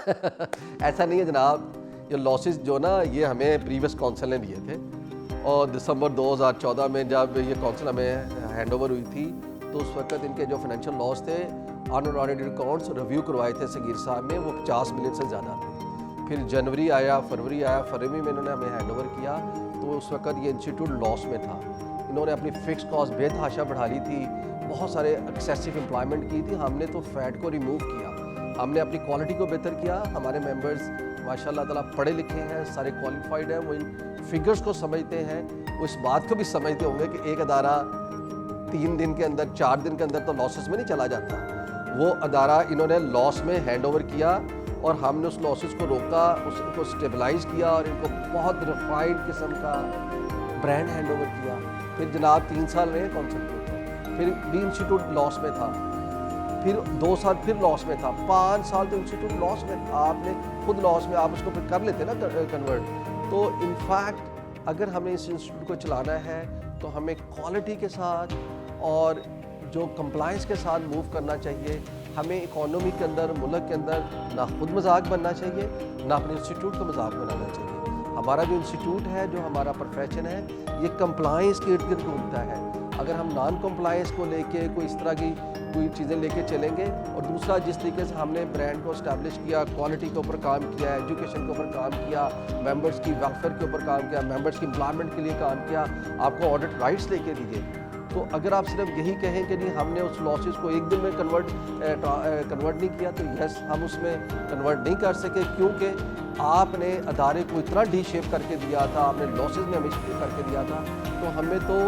ایسا نہیں ہے جناب، یہ لاسز جو نا یہ ہمیں پریویس کونسل نے دیے تھے، اور دسمبر 2014 میں جب یہ کونسل ہمیں ہینڈ اوور ہوئی تھی تو اس وقت ان کے جو فائنینشیل لاس تھے انآڈیٹڈ اکاؤنٹس ریویو کروائے تھے صغیر صاحب میں، وہ 50 ملین سے زیادہ تھے۔ پھر جنوری آیا، فروری میں انہوں نے ہمیں ہینڈ اوور کیا تو اس وقت یہ انسٹیٹیوٹ لاس میں تھا۔ انہوں نے اپنی فکس کاسٹ بے تحاشا بڑھا لی تھی، بہت سارے ایکسیسو امپلائمنٹ کی تھی۔ ہم نے تو فیٹ کو ریموو کیا، ہم نے اپنی کوالٹی کو بہتر کیا۔ ہمارے ممبرز ماشاء اللہ تعالیٰ پڑھے لکھے ہیں، سارے کوالیفائڈ ہیں، وہ ان فگرز کو سمجھتے ہیں، وہ اس بات کو بھی سمجھتے ہوں گے کہ ایک ادارہ 3 دن کے اندر 4 دن کے اندر تو لاسز میں نہیں چلا جاتا۔ وہ ادارہ انہوں نے لاس میں ہینڈ اوور کیا اور ہم نے اس لاسز کو روکا، اس کو اسٹیبلائز کیا اور ان کو بہت ریفائنڈ قسم کا برانڈ ہینڈ اوور کیا۔ پھر جناب 3 سال رہے کانسیپٹ، پھر بھی انسٹیٹیوٹ لاس میں تھا، پھر 2 سال پھر لاس میں تھا، 5 سال تو انسٹیٹیوٹ لاس میں، آپ نے خود لاس میں، آپ اس کو پھر کر لیتے نا کنورٹ۔ تو انفیکٹ اگر ہمیں اس انسٹیٹیوٹ کو چلانا ہے تو ہمیں کوالٹی کے ساتھ اور جو کمپلائنس کے ساتھ موو کرنا چاہیے۔ ہمیں اکانومی کے اندر، ملک کے اندر نہ خود مذاق بننا چاہیے، نہ اپنے انسٹیٹیوٹ کو مذاق بنانا چاہیے۔ ہمارا جو انسٹیٹیوٹ ہے، جو ہمارا پروفیشن ہے، یہ کمپلائنس کے ارد گرد گھومتا ہے۔ اگر ہم نان کمپلائنس کو لے کے کوئی اس طرح کی کوئی چیزیں لے کے چلیں گے، اور دوسرا جس طریقے سے ہم نے برانڈ کو اسٹیبلش کیا، کوالٹی کے اوپر کام کیا، ایجوکیشن کے اوپر کام کیا، ممبرس کی ویلفیئر کے اوپر کام کیا، ممبرس کی امپلائمنٹ کے لیے کام کیا، آپ کو آڈٹ رائٹس لے کے دیے، تو اگر آپ صرف یہی کہیں کہ نہیں ہم نے اس لاسز کو ایک دن میں کنورٹ نہیں کیا، تو یس ہم اس میں کنورٹ نہیں کر سکے، کیونکہ آپ نے ادارے کو اتنا ڈی شیپ کر کے دیا تھا، آپ نے لاسز میں ہمیں شیپ کر کے دیا تھا، تو ہمیں تو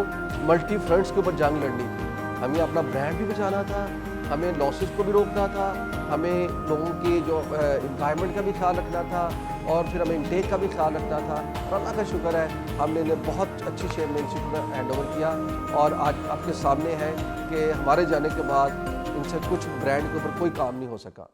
ملٹی فرنٹس کے اوپر جنگ لڑنی تھی۔ ہمیں اپنا برانڈ بھی بچانا تھا، ہمیں لاسز کو بھی روکنا تھا، ہمیں لوگوں کی جو امپلائمنٹ کا بھی خیال رکھنا تھا، اور پھر ہمیں انٹیک کا بھی خیال رکھنا تھا۔ اور اللہ کا شکر ہے ہم نے بہت اچھی شیپ میں انسٹیٹیوٹ میں ہینڈ اوور کیا، اور آج آپ کے سامنے ہے کہ ہمارے جانے کے بعد ان سے کچھ برانڈ کے اوپر کوئی کام نہیں ہو سکا۔